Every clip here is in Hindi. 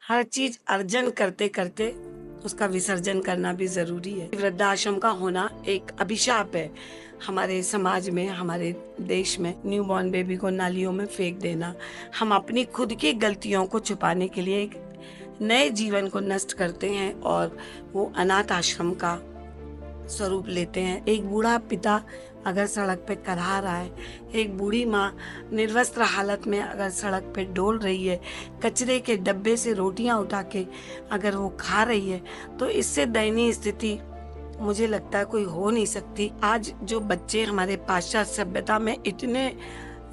हर चीज अर्जन करते करते उसका विसर्जन करना भी जरूरी है। वृद्धाश्रम का होना एक अभिशाप है हमारे समाज में, हमारे देश में। न्यूबॉर्न बेबी को नालियों में फेंक देना, हम अपनी खुद की गलतियों को छुपाने के लिए एक नए जीवन को नष्ट करते हैं और वो अनाथ आश्रम का स्वरूप लेते हैं। एक बूढ़ा पिता अगर सड़क पे कराह रहा है, एक बूढ़ी माँ निर्वस्त्र हालत में अगर सड़क पे डोल रही है, कचरे के डब्बे से रोटियां उठा के अगर वो खा रही है, तो इससे दयनीय स्थिति मुझे लगता है कोई हो नहीं सकती। आज जो बच्चे हमारे पाश्चात्य सभ्यता में इतने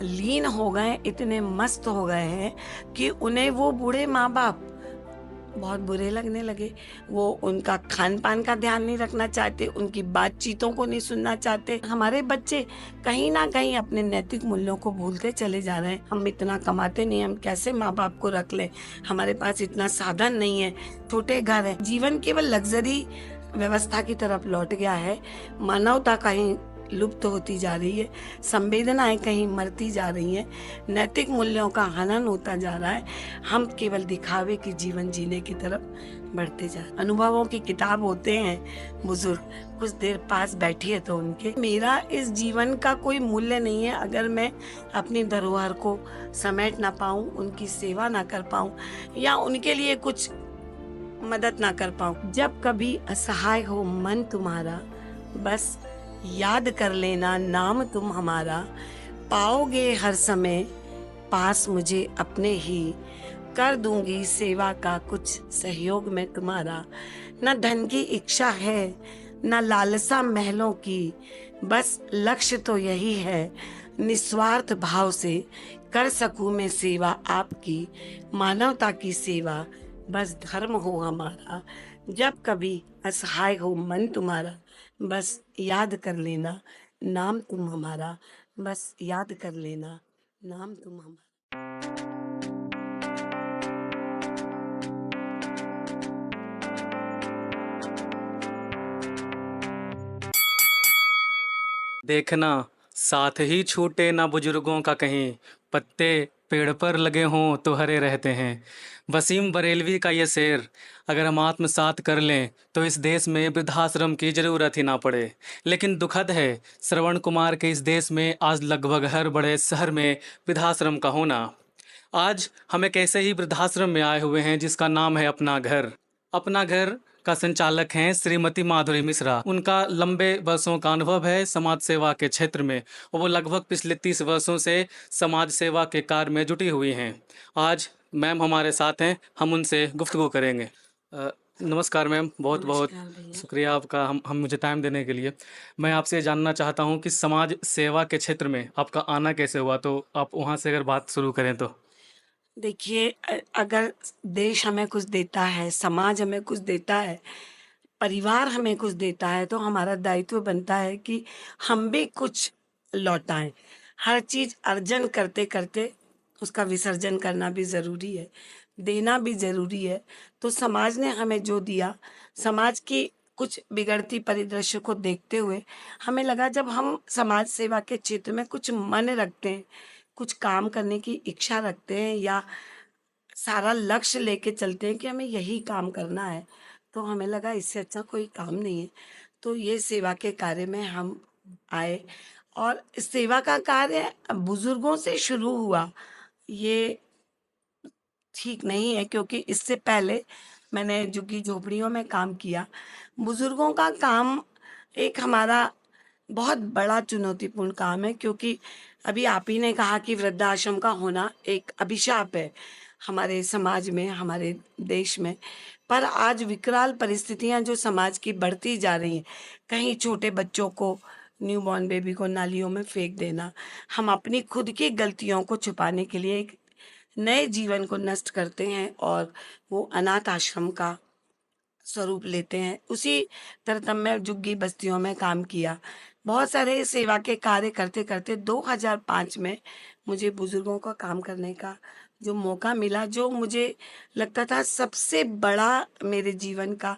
लीन हो गए, इतने मस्त हो गए हैं कि उन्हें वो बूढ़े माँ बाप बहुत बुरे लगने लगे। वो उनका खान-पान का ध्यान नहीं रखना चाहते, उनकी बातचीतों को नहीं सुनना चाहते। हमारे बच्चे कहीं न कहीं अपने नैतिक मूल्यों को भूलते चले जा रहे हैं। हम इतना कमाते नहीं, हम कैसे माँ-बाप को रख लें? हमारे पास इतना साधन नहीं है, छोटे घर हैं। जीवन केवल लग्ज़री व्यवस्था की तरफ लौट गया है। मानवता कहीं लुप्त होती जा रही है, संवेदनाएँ कहीं मरती जा रही हैं, नैतिक मूल्यों का हनन होता जा रहा है। हम केवल दिखावे की जीवन जीने की तरफ बढ़ते जा रहे हैं। अनुभवों की किताब होते हैं बुजुर्ग, कुछ देर पास बैठिए तो उनके। मेरा इस जीवन का कोई मूल्य नहीं है अगर मैं अपनी धरोहर को समेट ना पाऊँ, उनकी सेवा ना कर पाऊँ या उनके लिए कुछ मदद ना कर पाऊँ। जब कभी असहाय हो मन तुम्हारा, बस याद कर लेना नाम तुम हमारा। पाओगे हर समय पास मुझे अपने ही, कर दूंगी सेवा का कुछ सहयोग में तुम्हारा। न धन की इच्छा है, न लालसा महलों की, बस लक्ष्य तो यही है, निस्वार्थ भाव से कर सकूं मैं सेवा आपकी। मानवता की सेवा बस धर्म हो हमारा। जब कभी असहाय हो मन तुम्हारा, बस याद कर लेना नाम तुम हमारा। बस याद कर लेना नाम तुम हमारा। देखना साथ ही छूटे ना बुजुर्गों का कहीं, पत्ते पेड़ पर लगे हों तो हरे रहते हैं। वसीम बरेलवी का ये शेर अगर हम आत्मसात कर लें तो इस देश में वृद्धाश्रम की ज़रूरत ही ना पड़े। लेकिन दुखद है श्रवण कुमार के इस देश में आज लगभग हर बड़े शहर में वृद्धाश्रम का होना। आज हम एक ऐसे ही वृद्धाश्रम में आए हुए हैं जिसका नाम है अपना घर। अपना घर का संचालक हैं श्रीमती माधुरी मिश्रा। उनका लंबे वर्षों का अनुभव है समाज सेवा के क्षेत्र में और वो लगभग पिछले 30 वर्षों से समाज सेवा के कार्य में जुटी हुई हैं। आज मैम हमारे साथ हैं, हम उनसे गुफ्तगू करेंगे। नमस्कार मैम, बहुत बहुत नमस्कार भैया। शुक्रिया आपका हम मुझे टाइम देने के लिए। मैं आपसे ये जानना चाहता हूँ कि समाज सेवा के क्षेत्र में आपका आना कैसे हुआ, तो आप वहाँ से अगर बात शुरू करें तो। देखिए, अगर देश हमें कुछ देता है, समाज हमें कुछ देता है, परिवार हमें कुछ देता है, तो हमारा दायित्व बनता है कि हम भी कुछ लौटाएँ। हर चीज़ अर्जन करते-करते उसका विसर्जन करना भी ज़रूरी है, देना भी ज़रूरी है। तो समाज ने हमें जो दिया, समाज की कुछ बिगड़ती परिदृश्य को देखते हुए हमें लगा जब हम समाज सेवा के क्षेत्र में कुछ मन रखते हैं, कुछ काम करने की इच्छा रखते हैं या सारा लक्ष्य लेके चलते हैं कि हमें यही काम करना है, तो हमें लगा इससे अच्छा कोई काम नहीं है। तो ये सेवा के कार्य में हम आए और इस सेवा का कार्य बुजुर्गों से शुरू हुआ। ये ठीक नहीं है क्योंकि इससे पहले मैंने झुग्गी-झोपड़ियों में काम किया। बुजुर्गों का काम एक हमारा बहुत बड़ा चुनौतीपूर्ण काम है क्योंकि अभी आप ही ने कहा कि वृद्धाश्रम का होना एक अभिशाप है हमारे समाज में, हमारे देश में। पर आज विकराल परिस्थितियाँ जो समाज की बढ़ती जा रही हैं, कहीं छोटे बच्चों को, न्यूबॉर्न बेबी को नालियों में फेंक देना, हम अपनी खुद की गलतियों को छुपाने के लिए एक नए जीवन को नष्ट करते हैं और वो अनाथ आश्रम का स्वरूप लेते हैं। उसी तरतम में झुग्गी बस्तियों में काम किया। बहुत सारे सेवा के कार्य करते-करते 2005 में मुझे बुजुर्गों का काम करने का जो मौका मिला, जो मुझे लगता था सबसे बड़ा मेरे जीवन का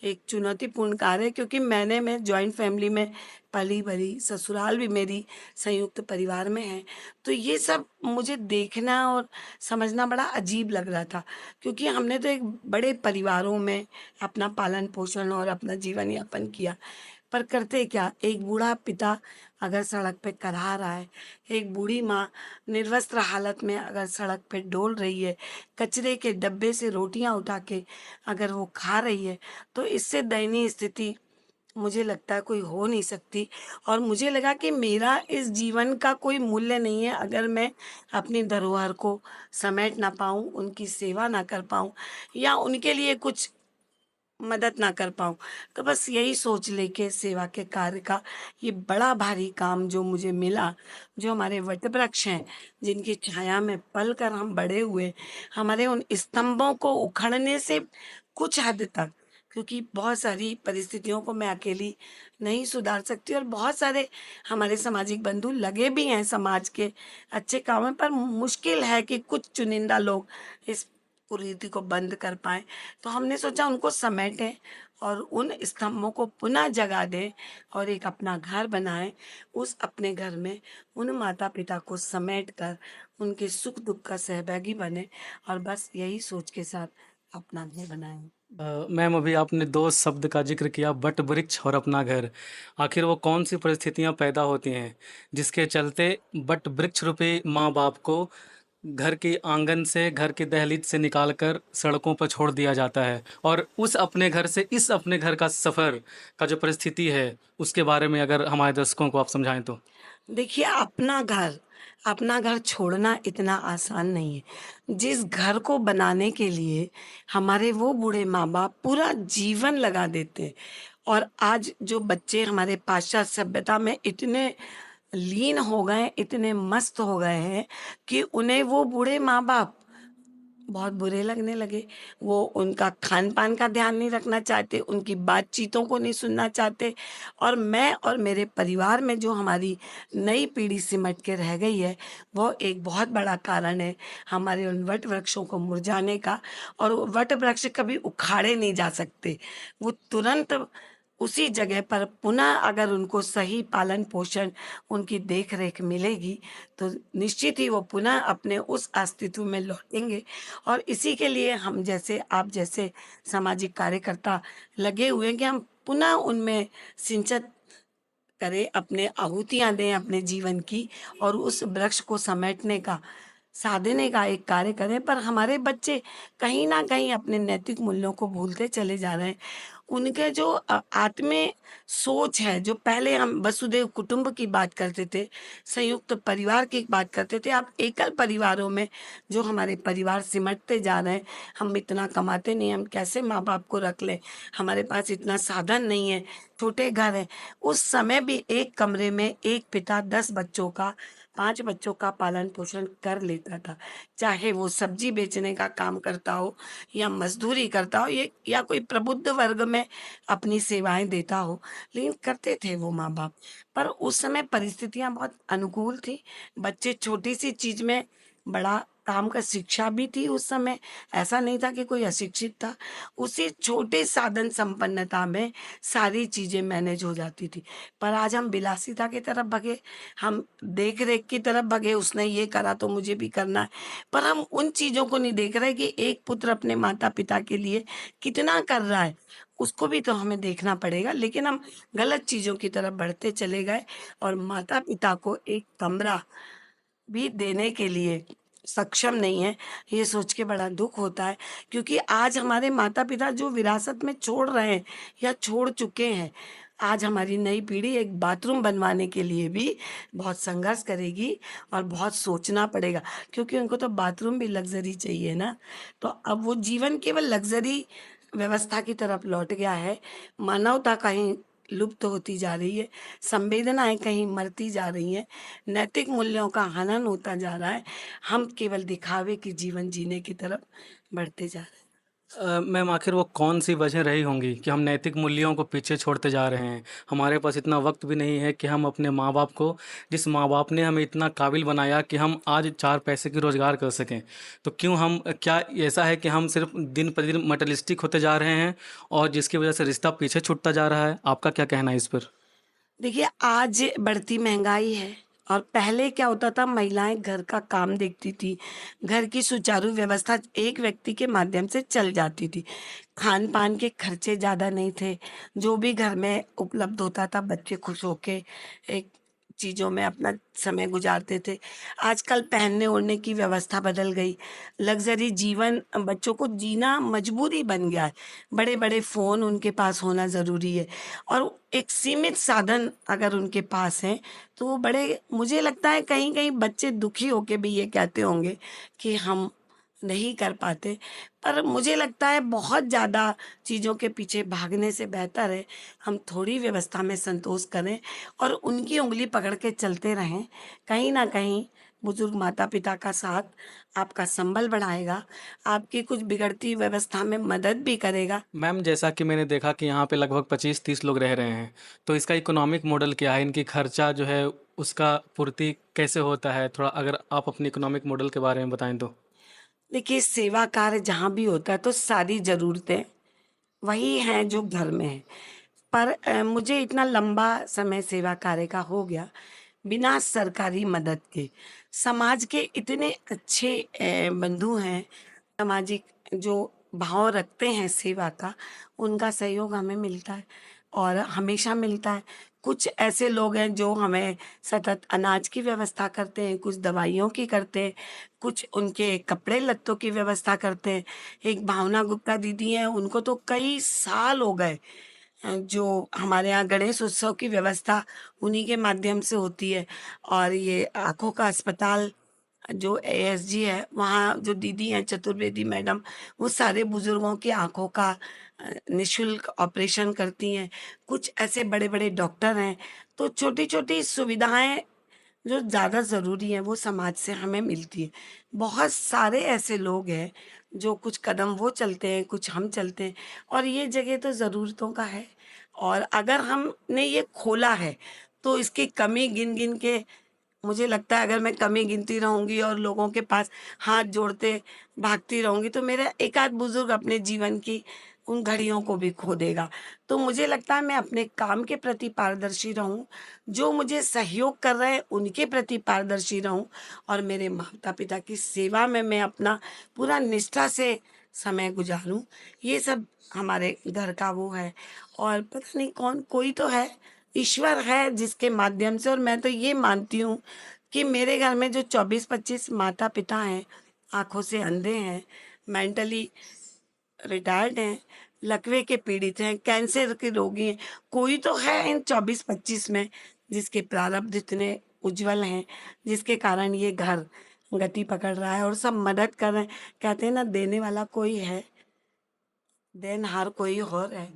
एक चुनौतीपूर्ण कार्य है, क्योंकि मैं जॉइंट फैमिली में पली बड़ी, ससुराल भी मेरी संयुक्त परिवार में है। तो ये सब मुझे देखना और समझना बड़ा अजीब लग रहा था, क्योंकि हमने तो एक बड़े परिवारों में अपना पालन पोषण और अपना जीवन यापन किया। पर करते क्या, एक बूढ़ा पिता अगर सड़क पे करहा रहा है, एक बूढ़ी माँ निर्वस्त्र हालत में अगर सड़क पे डोल रही है, कचरे के डब्बे से रोटियां उठा के अगर वो खा रही है, तो इससे दयनीय स्थिति मुझे लगता है कोई हो नहीं सकती। और मुझे लगा कि मेरा इस जीवन का कोई मूल्य नहीं है अगर मैं अपनी धरोहर को समेट ना पाऊँ, उनकी सेवा ना कर पाऊँ या उनके लिए कुछ मदद ना कर पाऊँ। तो बस यही सोच लेके सेवा के कार्य का ये बड़ा भारी काम जो मुझे मिला, जो हमारे वटवृक्ष हैं, जिनकी छाया में पल कर हम बड़े हुए, हमारे उन स्तंभों को उखड़ने से कुछ हद तक, क्योंकि बहुत सारी परिस्थितियों को मैं अकेली नहीं सुधार सकती और बहुत सारे हमारे सामाजिक बंधु लगे भी हैं समाज के अच्छे कामों में, पर मुश्किल है कि कुछ चुनिंदा लोग इस कुरीति को बंद कर पाएँ। तो हमने सोचा उनको समेटें और उन स्तंभों को पुनः जगा दें और एक अपना घर बनाएँ। उस अपने घर में उन माता-पिता को समेट कर उनके सुख-दुःख का सहभागी बनें और बस यही सोच के साथ अपना घर बनाएँ। मैम, अभी आपने 2 शब्द का ज़िक्र किया, वट वृक्ष और अपना घर। आखिर वो कौन-सी परिस्थितियाँ पैदा होती हैं, जिसके चलते वट वृक्ष रूपी माँ-बाप को घर के आंगन से, घर की दहलीज से निकाल कर सड़कों पर छोड़ दिया जाता है? और उस अपने घर से इस अपने घर का सफ़र का जो परिस्थिति है, उसके बारे में अगर हमारे दर्शकों को आप समझाएँ तो? देखिए, अपना घर छोड़ना इतना आसान नहीं है। जिस घर को बनाने के लिए हमारे वो बूढ़े माँ-बाप पूरा जीवन लगा देते हैं और आज जो बच्चे हमारे पाश्चात्य सभ्यता में इतने लीन हो गए, इतने मस्त हो गए हैं कि उन्हें वो बूढ़े माँ-बाप बहुत बुरे लगने लगे। वो उनका खान-पान का ध्यान नहीं रखना चाहते, उनकी बातचीतों को नहीं सुनना चाहते और मैं और मेरे परिवार में जो हमारी नई पीढ़ी सिमट के रह गई है, वो एक बहुत बड़ा कारण है हमारे उन वट वृक्षों को मुरझाने का। और वो वट वृक्ष कभी उखाड़े नहीं जा सकते। वो तुरंत उसी जगह पर पुनः अगर उनको सही पालन-पोषण, उनकी देख-रेख मिलेगी, तो निश्चित ही वो पुनः अपने उस अस्तित्व में लौटेंगे। और इसी के लिए हम जैसे आप जैसे सामाजिक कार्यकर्ता लगे हुए हैं कि हम पुनः उनमें सिंचन करें, अपने आहुतियाँ दें अपने जीवन की और उस वृक्ष को समेटने का, साधने का एक कार्य करें। पर हमारे बच्चे कहीं न कहीं अपने नैतिक मूल्यों को भूलते चले जा रहे हैं। उनके जो आत्मीय सोच है, जो पहले हम वसुधैव कुटुंब की बात करते थे, संयुक्त परिवार की बात करते थे, अब एकल परिवारों में जो हमारे परिवार सिमटते जा रहे हैं, हम इतना कमाते नहीं, हम कैसे माँ-बाप को रख लें, हमारे पास इतना साधन नहीं है, छोटे घर हैं। उस समय भी एक कमरे में एक पिता 10 बच्चों का, 5 बच्चों का पालन-पोषण कर लेता था। चाहे वो सब्ज़ी बेचने का काम करता हो या मज़दूरी करता हो ये या कोई प्रबुद्ध वर्ग में अपनी सेवाएँ देता हो, लेकिन करते थे वो माँ-बाप। पर उस समय परिस्थितियाँ बहुत अनुकूल थी। बच्चे छोटी-सी चीज़ में बड़ा काम का शिक्षा भी थी उस समय, ऐसा नहीं था कि कोई अशिक्षित था। उसी छोटे साधन संपन्नता में सारी चीज़ें मैनेज हो जाती थी। पर आज हम विलासिता की तरफ भगे, हम देख-रेख की तरफ भगे, उसने ये करा तो मुझे भी करना है। पर हम उन चीज़ों को नहीं देख रहे कि एक पुत्र अपने माता-पिता के लिए कितना कर रहा है, उसको भी तो हमें देखना पड़ेगा। लेकिन हम गलत चीज़ों की तरफ बढ़ते चले गए और माता-पिता को एक कमरा भी देने के लिए सक्षम नहीं है, ये सोच के बड़ा दुःख होता है। क्योंकि आज हमारे माता-पिता जो विरासत में छोड़ रहे हैं या छोड़ चुके हैं, आज हमारी नई पीढ़ी एक बाथरूम बनवाने के लिए भी बहुत संघर्ष करेगी और बहुत सोचना पड़ेगा, क्योंकि उनको तो बाथरूम भी लग्ज़री चाहिए ना। तो अब वो जीवन केवल लग्ज़री व्यवस्था की तरफ लौट गया है, मानवता कहीं लुप्त होती जा रही है, संवेदनाएँ कहीं मरती जा रही हैं, नैतिक मूल्यों का हनन होता जा रहा है, हम केवल दिखावे की जीवन जीने की तरफ बढ़ते जा रहे हैं। मैम आखिर वो कौन-सी वजह रही होंगी कि हम नैतिक मूल्यों को पीछे छोड़ते जा रहे हैं? हमारे पास इतना वक़्त भी नहीं है कि हम अपने माँ-बाप को, जिस माँ-बाप ने हमें इतना काबिल बनाया कि हम आज 4 पैसे की रोज़गार कर सकें। तो क्यों हम क्या ऐसा है कि हम सिर्फ़ दिन-प्रतिदिन मटेरियलिस्टिक होते जा रहे हैं और जिसकी वजह से रिश्ता पीछे छूटता जा रहा है? आपका क्या कहना है इस पर? देखिए, आज बढ़ती महँगाई है और पहले क्या होता था, महिलाएँ घर का काम देखती थी, घर की सुचारू व्यवस्था एक व्यक्ति के माध्यम से चल जाती थी। खान-पान के खर्चे ज़्यादा नहीं थे, जो भी घर में उपलब्ध होता था बच्चे खुश होके एक चीज़ों में अपना समय गुज़ारते थे। आजकल पहनने-ओढ़ने की व्यवस्था बदल गई, लग्ज़री जीवन बच्चों को जीना मजबूरी बन गया है। बड़े-बड़े फ़ोन उनके पास होना ज़रूरी है और एक सीमित साधन अगर उनके पास हैं, तो वो बड़े मुझे लगता है कहीं-कहीं बच्चे दुखी होके भी ये कहते होंगे कि हम नहीं कर पाते। पर मुझे लगता है बहुत ज़्यादा चीज़ों के पीछे भागने से बेहतर है, हम थोड़ी व्यवस्था में संतोष करें और उनकी उँगली पकड़ के चलते रहें। कहीं न कहीं बुज़ुर्ग माता-पिता का साथ आपका संबल बढ़ाएगा, आपकी कुछ बिगड़ती व्यवस्था में मदद भी करेगा। मैम जैसा कि मैंने देखा कि यहाँ पे लगभग 25-30 लोग रह रहे हैं, तो इसका इकोनॉमिक मॉडल क्या है? इनकी खर्चा जो है उसका पूर्ति कैसे होता है? थोड़ा अगर आप अपने इकोनॉमिक मॉडल के बारे में बताएँ तो? देखिए, सेवा कार्य जहाँ भी होता है तो सारी ज़रूरतें वही हैं जो घर में हैं। पर मुझे इतना लंबा समय सेवा कार्य का हो गया, बिना सरकारी मदद के। समाज के इतने अच्छे बंधु हैं, सामाजिक जो भाव रखते हैं सेवा का, उनका सहयोग हमें मिलता है और हमेशा मिलता है। कुछ ऐसे लोग हैं जो हमें सतत अनाज की व्यवस्था करते हैं, कुछ दवाइयों की करते हैं, कुछ उनके कपड़े-लत्तों की व्यवस्था करते हैं। एक भावना गुप्ता दीदी हैं, उनको तो कई साल हो गए जो हमारे यहाँ गणेश उत्सव की व्यवस्था उन्हीं के माध्यम से होती है और ये आँखों का अस्पताल जो एएसजी है, वहाँ जो दीदी हैं चतुर्वेदी मैडम, वो सारे बुज़ुर्गों की आँखों का निःशुल्क ऑपरेशन करती हैं। कुछ ऐसे बड़े-बड़े डॉक्टर हैं, तो छोटी-छोटी सुविधाएँ जो ज़्यादा ज़रूरी हैं, वो समाज से हमें मिलती है। बहुत सारे ऐसे लोग हैं, जो कुछ कदम वो चलते हैं, कुछ हम चलते हैं और ये जगह तो ज़रूरतों का है और अगर हमने ये खोला है, तो इसकी कमी गिन-गिन के मुझे लगता है अगर मैं कमी गिनती रहूँगी और लोगों के पास हाथ जोड़ते भागती रहूँगी, तो मेरा एक आध बुज़ुर्ग अपने जीवन की उन घड़ियों को भी खो देगा। तो मुझे लगता है मैं अपने काम के प्रति पारदर्शी रहूँ, जो मुझे सहयोग कर रहे हैं उनके प्रति पारदर्शी रहूँ और मेरे माता-पिता की सेवा में मैं अपना पूरा निष्ठा से समय गुज़ारूँ। ये सब हमारे घर का वो है और पता नहीं कौन कोई तो है ईश्वर है जिसके माध्यम से और मैं तो ये मानती हूँ कि मेरे घर में जो 24-25 माता-पिता हैं, आँखों से अंधे हैं, मेंटली रिटायर्ड हैं, लकवे के पीड़ित हैं, कैंसर के रोगी हैं, कोई तो है इन 24-25 में जिसके प्रारब्ध इतने उज्ज्वल हैं, जिसके कारण ये घर गति पकड़ रहा है और सब मदद कर रहे हैं। कहते हैं ना देने वाला कोई है, देनहार कोई और है।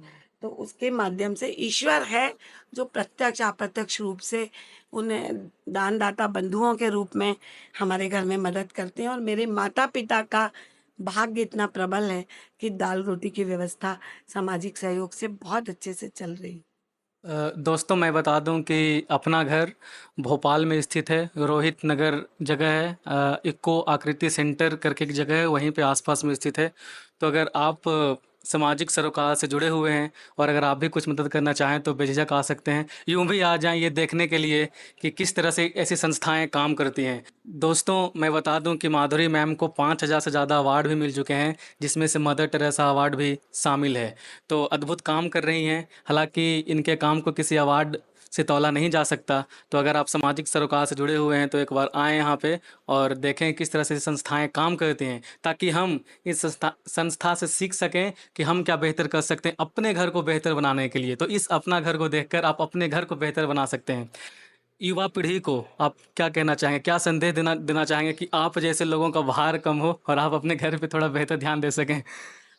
तो उसके माध्यम से ईश्वर है जो प्रत्यक्ष अप्रत्यक्ष रूप से उन्हें दानदाता बंधुओं के रूप में हमारे घर में मदद करते हैं और मेरे माता-पिता का भाग्य इतना प्रबल है कि दाल-रोटी की व्यवस्था सामाजिक सहयोग से बहुत अच्छे से चल रही है। दोस्तों मैं बता दूं कि अपना घर भोपाल में स्थित है, रोहित नगर जगह है, इक्को आकृति सेंटर करके एक जगह है, वहीं पे आसपास में स्थित है। तो अगर आप सामाजिक सरोकार से जुड़े हुए हैं और अगर आप भी कुछ मदद करना चाहें तो बेझिझक आ सकते हैं, यूं भी आ जाएं ये देखने के लिए कि किस तरह से ऐसी संस्थाएं काम करती हैं। दोस्तों मैं बता दूं कि माधुरी मैम को 5,000 से ज़्यादा अवार्ड भी मिल चुके हैं, जिसमें से मदर टेरेसा अवार्ड भी शामिल है। तो अद्भुत काम कर रही हैं। हालांकि इनके काम को किसी अवार्ड से तौला नहीं जा सकता। तो अगर आप सामाजिक सरोकार से जुड़े हुए हैं तो एक बार आएँ यहाँ पे और देखें किस तरह से संस्थाएं काम करती हैं, ताकि हम इस संस्था से सीख सकें कि हम क्या बेहतर कर सकते हैं अपने घर को बेहतर बनाने के लिए। तो इस अपना घर को देखकर आप अपने घर को बेहतर बना सकते हैं। युवा पीढ़ी को आप क्या कहना चाहेंगे? क्या संदेश देना देना चाहेंगे कि आप जैसे लोगों का भार कम हो और आप अपने घर पे थोड़ा बेहतर ध्यान दे सकें?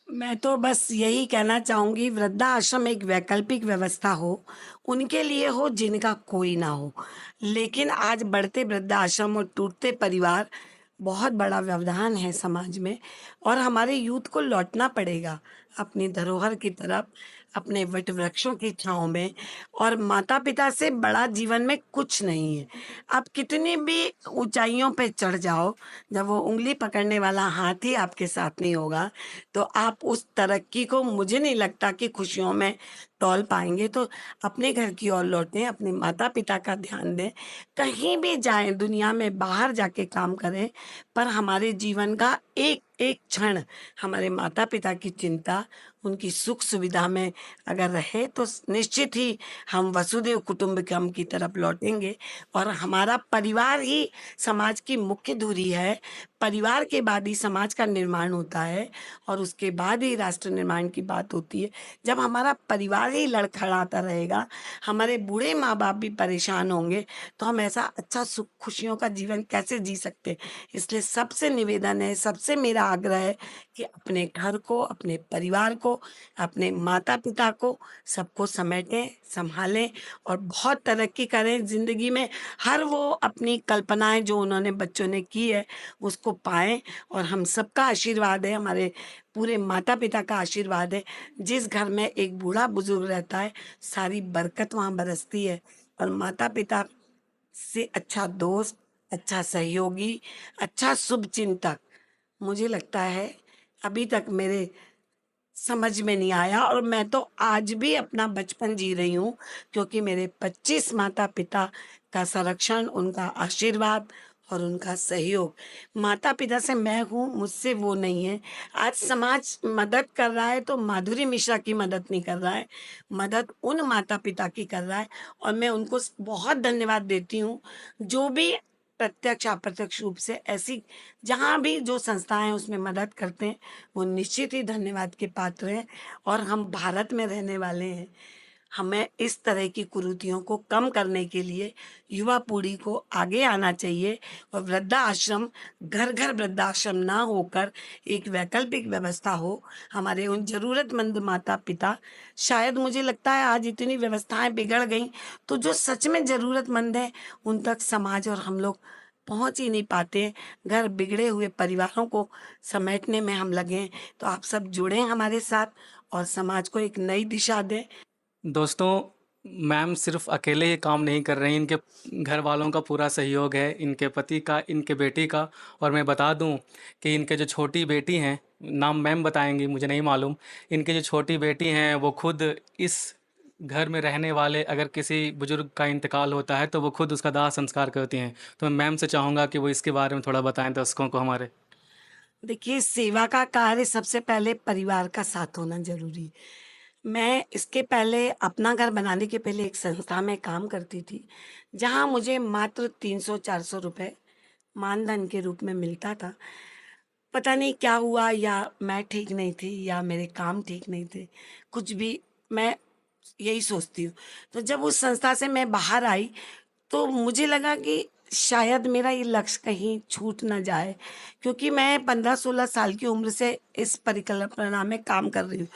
मैं तो बस यही कहना चाहूँगी वृद्धाश्रम एक वैकल्पिक व्यवस्था हो, उनके लिए हो जिनका कोई ना हो। लेकिन आज बढ़ते वृद्धाश्रम और टूटते परिवार बहुत बड़ा व्यवधान है समाज में और हमारे यूथ को लौटना पड़ेगा अपनी धरोहर की तरफ, अपने वट वृक्षों की छाँव में। और माता पिता से बड़ा जीवन में कुछ नहीं है। आप कितनी भी ऊंचाइयों पे चढ़ जाओ, जब वो उंगली पकड़ने वाला हाथ ही आपके साथ नहीं होगा, तो आप उस तरक्की को मुझे नहीं लगता कि खुशियों में तौल पाएंगे। तो अपने घर की ओर लौटें, अपने माता पिता का ध्यान दें, कहीं भी जाएं, दुनिया में बाहर जाके काम करें, पर हमारे जीवन का एक एक क्षण हमारे माता पिता की चिंता, उनकी सुख सुविधा में अगर रहे, तो निश्चित ही हम वसुदेव कुटुंबकम की तरफ लौटेंगे। और हमारा परिवार ही समाज की मुख्य धुरी है। परिवार के बाद ही समाज का निर्माण होता है, और उसके बाद ही राष्ट्र निर्माण की बात होती है। जब हमारा परिवार ही लड़खड़ाता रहेगा, हमारे बूढ़े माँ बाप भी परेशान होंगे, तो हम ऐसा अच्छा सुख खुशियों का जीवन कैसे जी सकते। इसलिए सबसे निवेदन है, सबसे मेरा आग्रह है कि अपने घर को, अपने परिवार को, अपने माता पिता को, सबको समेटें, संभालें और बहुत तरक्की करें ज़िंदगी में। हर वो अपनी कल्पनाएं जो उन्होंने बच्चों ने की है, उसको पाएं। और हम सबका आशीर्वाद है, हमारे पूरे माता पिता का आशीर्वाद है। जिस घर में एक बूढ़ा बुजुर्ग रहता है, सारी बरकत वहाँ बरसती है। और माता पिता से अच्छा दोस्त, अच्छा सहयोगी, अच्छा शुभचिंतक मुझे लगता है अभी तक मेरे समझ में नहीं आया। और मैं तो आज भी अपना बचपन जी रही हूँ, क्योंकि मेरे 25 माता पिता का संरक्षण, उनका आशीर्वाद और उनका सहयोग। माता पिता से मैं हूँ, मुझसे वो नहीं है। आज समाज मदद कर रहा है तो माधुरी मिश्रा की मदद नहीं कर रहा है, मदद उन माता पिता की कर रहा है। और मैं उनको बहुत धन्यवाद देती हूँ, जो भी प्रत्यक्ष अप्रत्यक्ष रूप से ऐसी जहाँ भी जो संस्थाएं उसमें मदद करते हैं, वो निश्चित ही धन्यवाद के पात्र हैं। और हम भारत में रहने वाले हैं, हमें इस तरह की कुरीतियों को कम करने के लिए युवा पीढ़ी को आगे आना चाहिए। और वृद्धाश्रम घर घर वृद्धाश्रम ना होकर एक वैकल्पिक व्यवस्था हो। हमारे उन जरूरतमंद माता पिता, शायद मुझे लगता है आज इतनी व्यवस्थाएं बिगड़ गई, तो जो सच में ज़रूरतमंद है उन तक समाज और हम लोग पहुंच ही नहीं पाते। घर बिगड़े हुए परिवारों को समेटने में हम लगे हैं। तो आप सब जुड़ें हमारे साथ और समाज को एक नई दिशा दें। दोस्तों, मैम सिर्फ अकेले ही काम नहीं कर रही, इनके घर वालों का पूरा सहयोग है, इनके पति का, इनके बेटी का। और मैं बता दूं कि इनके जो छोटी बेटी हैं, नाम मैम बताएंगी, मुझे नहीं मालूम। इनकी जो छोटी बेटी हैं वो खुद इस घर में रहने वाले अगर किसी बुजुर्ग का इंतकाल होता है तो वो खुद उसका दाह संस्कार करती हैं। तो मैं मैम से चाहूँगा कि वो इसके बारे में थोड़ा बताएं दर्शकों को हमारे। देखिए, सेवा का कार्य सबसे पहले परिवार का साथ होना जरूरी है। मैं इसके पहले अपना घर बनाने के पहले एक संस्था में काम करती थी, जहाँ मुझे मात्र 300-400 रुपए मानधन के रूप में मिलता था। पता नहीं क्या हुआ, या मैं ठीक नहीं थी या मेरे काम ठीक नहीं थे, कुछ भी, मैं यही सोचती हूँ। तो जब उस संस्था से मैं बाहर आई, तो मुझे लगा कि शायद मेरा ये लक्ष्य कहीं छूट ना जाए, क्योंकि मैं 15-16 साल की उम्र से इस परिकल्पना में काम कर रही हूँ।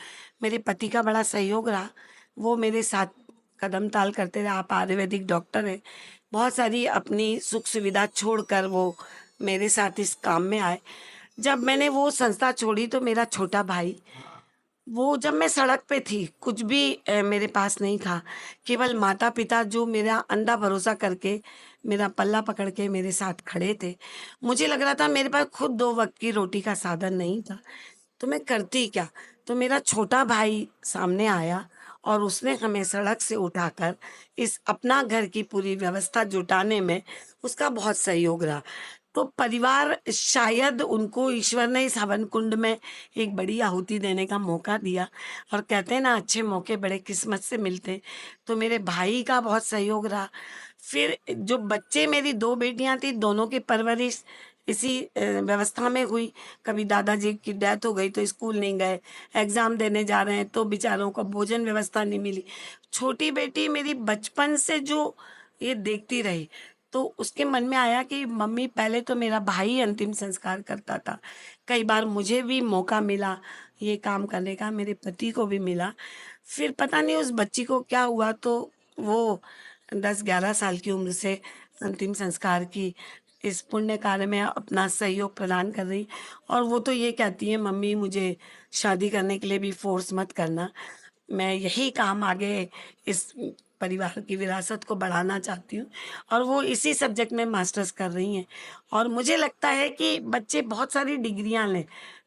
मेरे पति का बड़ा सहयोग रहा, वो मेरे साथ कदम ताल करते रहे। आप आयुर्वेदिक डॉक्टर हैं, बहुत सारी अपनी सुख सुविधा छोड़कर वो मेरे साथ इस काम में आए। जब मैंने वो संस्था छोड़ी, तो मेरा छोटा भाई, वो जब मैं सड़क पे थी, कुछ भी मेरे पास नहीं था, केवल माता पिता जो मेरा अंधा भरोसा करके मेरा पल्ला पकड़ के मेरे साथ खड़े थे। मुझे लग रहा था मेरे पास खुद 2 वक्त की रोटी का साधन नहीं था, तो मैं करती क्या। तो मेरा छोटा भाई सामने आया और उसने हमें सड़क से उठाकर इस अपना घर की पूरी व्यवस्था जुटाने में उसका बहुत सहयोग रहा। तो परिवार, शायद उनको ईश्वर ने इस हवन कुंड में एक बड़ी आहुति देने का मौका दिया। और कहते हैं ना, अच्छे मौके बड़े किस्मत से मिलते हैं। तो मेरे भाई का बहुत सहयोग रहा। फिर जो बच्चे, मेरी 2 बेटियां थी, दोनों की परवरिश इसी व्यवस्था में हुई। कभी दादाजी की डेथ हो गई तो स्कूल नहीं गए, एग्जाम देने जा रहे हैं तो बेचारों को भोजन व्यवस्था नहीं मिली। छोटी बेटी मेरी बचपन से जो ये देखती रही, तो उसके मन में आया कि मम्मी, पहले तो मेरा भाई अंतिम संस्कार करता था, कई बार मुझे भी मौका मिला ये काम करने का, मेरे पति को भी मिला। फिर पता नहीं उस बच्ची को क्या हुआ, तो वो 10-11 साल की उम्र से अंतिम संस्कार की इस पुण्य कार्य में अपना सहयोग प्रदान कर रही। और वो तो ये कहती है, मम्मी मुझे शादी करने के लिए भी फोर्स मत करना, मैं यही काम आगे इस परिवार की विरासत को बढ़ाना चाहती हूँ। और वो इसी सब्जेक्ट में मास्टर्स कर रही हैं। और मुझे लगता है कि बच्चे बहुत सारी डिग्रियां लें,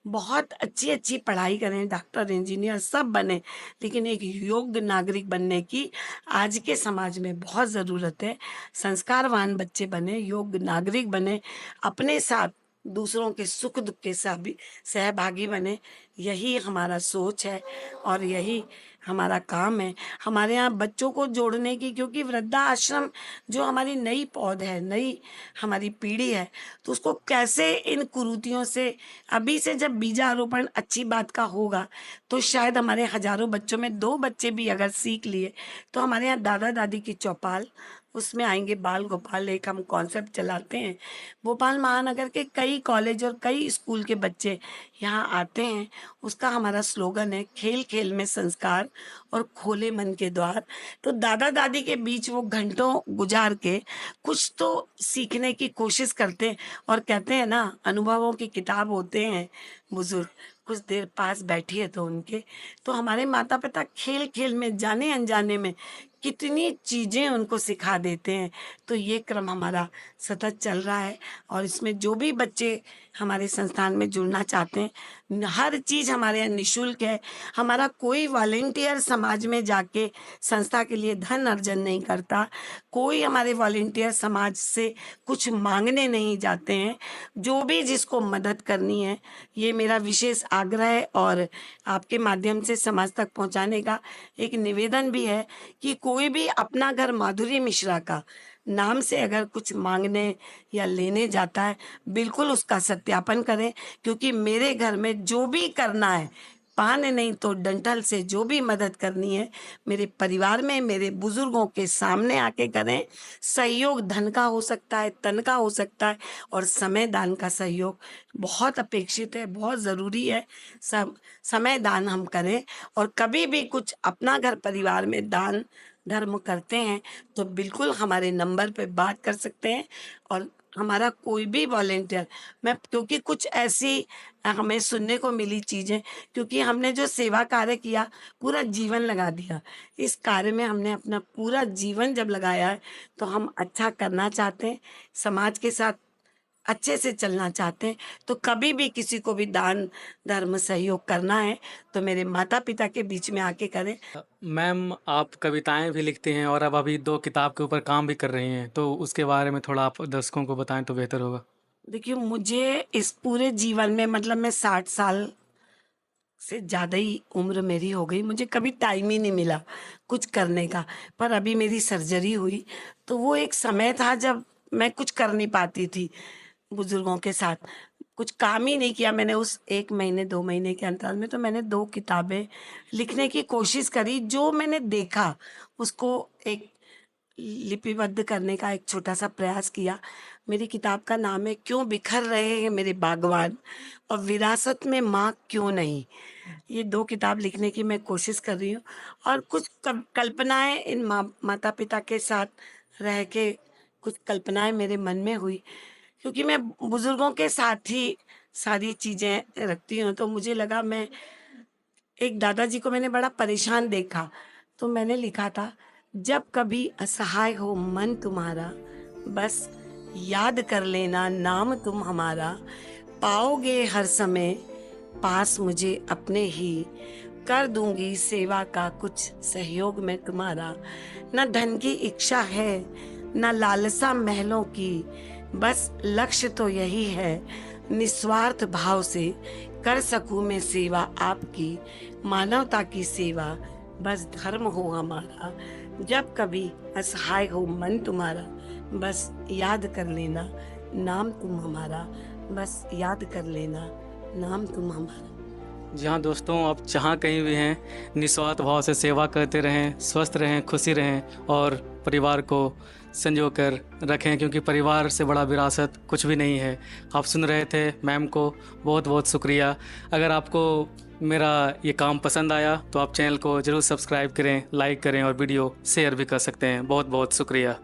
बहुत अच्छी अच्छी पढ़ाई करें, डॉक्टर इंजीनियर सब बने, लेकिन एक योग्य नागरिक बनने की आज के समाज में बहुत ज़रूरत है। संस्कारवान बच्चे बने, योग्य नागरिक बने, अपने साथ दूसरों के सुख दुख के साथ भी सहभागी बने। यही हमारा सोच है और यही हमारा काम है हमारे यहाँ बच्चों को जोड़ने की। क्योंकि वृद्धाश्रम जो हमारी नई पौध है, नई हमारी पीढ़ी है, तो उसको कैसे इन कुरीतियों से अभी से जब बीजारोपण अच्छी बात का होगा, तो शायद हमारे हजारों बच्चों में 2 बच्चे भी अगर सीख लिए, तो हमारे यहाँ दादा दादी की चौपाल उसमें आएंगे। बाल गोपाल एक हम कॉन्सेप्ट चलाते हैं। भोपाल महानगर के कई कॉलेज और कई स्कूल के बच्चे यहाँ आते हैं। उसका हमारा स्लोगन है, खेल खेल में संस्कार और खोले मन के द्वार। तो दादा दादी के बीच वो घंटों गुजार के कुछ तो सीखने की कोशिश करते हैं। और कहते हैं ना, अनुभवों की किताब होते हैं बुजुर्ग, कुछ देर पास बैठिए तो उनके। तो हमारे माता पिता खेल खेल में, जाने अनजाने में कितनी चीज़ें उनको सिखा देते हैं। तो ये क्रम हमारा सतत चल रहा है। और इसमें जो भी बच्चे हमारे संस्थान में जुड़ना चाहते हैं, हर चीज़ हमारे यहाँ निःशुल्क है। हमारा कोई वॉलेंटियर समाज में जाके संस्था के लिए धन अर्जन नहीं करता। कोई हमारे वॉलेंटियर समाज से कुछ मांगने नहीं जाते हैं। जो भी जिसको मदद करनी है, ये मेरा विशेष आग्रह है। और आपके माध्यम से समाज तक पहुंचाने का एक निवेदन भी है कि कोई भी अपना घर माधुरी मिश्रा का नाम से अगर कुछ मांगने या लेने जाता है, बिल्कुल उसका सत्यापन करें। क्योंकि मेरे घर में जो भी करना है, पान नहीं तो डंठल से जो भी मदद करनी है, मेरे परिवार में मेरे बुजुर्गों के सामने आके करें। सहयोग धन का हो सकता है, तन का हो सकता है, और समय दान का सहयोग बहुत अपेक्षित है, बहुत ज़रूरी है। समय दान हम करें। और कभी भी कुछ अपना घर परिवार में दान धर्म करते हैं, तो बिल्कुल हमारे नंबर पे बात कर सकते हैं। और हमारा कोई भी वॉलेंटियर, मैं क्योंकि कुछ ऐसी हमें सुनने को मिली चीज़ें, क्योंकि हमने जो सेवा कार्य किया, पूरा जीवन लगा दिया इस कार्य में, हमने अपना पूरा जीवन जब लगाया है, तो हम अच्छा करना चाहते हैं, समाज के साथ अच्छे से चलना चाहते हैं। तो कभी भी किसी को भी दान धर्म सहयोग करना है, तो मेरे माता पिता के बीच में आके करें। मैम, आप कविताएं भी लिखती हैं और अब अभी 2 किताब के ऊपर काम भी कर रही हैं, तो उसके बारे में थोड़ा आप दर्शकों को बताएं तो बेहतर होगा। देखिए, मुझे इस पूरे जीवन में, मतलब मैं 60 साल से ज़्यादा ही उम्र मेरी हो गई, मुझे कभी टाइम ही नहीं मिला कुछ करने का। पर अभी मेरी सर्जरी हुई, तो वो एक समय था जब मैं कुछ कर नहीं पाती थी बुजुर्गों के साथ, कुछ काम ही नहीं किया मैंने उस 1 महीने 2 महीने के अंतराल में। तो मैंने 2 किताबें लिखने की कोशिश करी। जो मैंने देखा उसको एक लिपिबद्ध करने का एक छोटा सा प्रयास किया। मेरी किताब का नाम है, क्यों बिखर रहे हैं मेरे बागवान, और विरासत में माँ क्यों नहीं। ये 2 किताब लिखने की मैं कोशिश कर रही हूँ। और कुछ कल्पनाएं इन माता पिता के साथ रह के, कुछ कल्पनाएं मेरे मन में हुई। क्योंकि मैं बुजुर्गों के साथ ही सारी चीज़ें रखती हूँ, तो मुझे लगा, मैं एक दादाजी को मैंने बड़ा परेशान देखा, तो मैंने लिखा था, जब कभी असहाय हो मन तुम्हारा, बस याद कर लेना नाम तुम हमारा, पाओगे हर समय पास मुझे अपने ही, कर दूंगी सेवा का कुछ सहयोग में तुम्हारा। न धन की इच्छा है, न लालसा महलों की, बस लक्ष्य तो यही है, निस्वार्थ भाव से कर सकूं मैं सेवा आपकी, मानवता की सेवा बस धर्म हो हमारा। जब कभी असहाय हो मन तुम्हारा, बस याद कर लेना नाम तुम हमारा, बस याद कर लेना नाम तुम हमारा। जी हाँ दोस्तों, आप जहाँ कहीं भी हैं, निस्वार्थ भाव से सेवा करते रहें, स्वस्थ रहें, खुशी रहें और परिवार को संजो कर रखें, क्योंकि परिवार से बड़ा विरासत कुछ भी नहीं है। आप सुन रहे थे मैम को, बहुत बहुत शुक्रिया। अगर आपको मेरा ये काम पसंद आया तो आप चैनल को ज़रूर सब्सक्राइब करें, लाइक करें और वीडियो शेयर भी कर सकते हैं। बहुत बहुत शुक्रिया।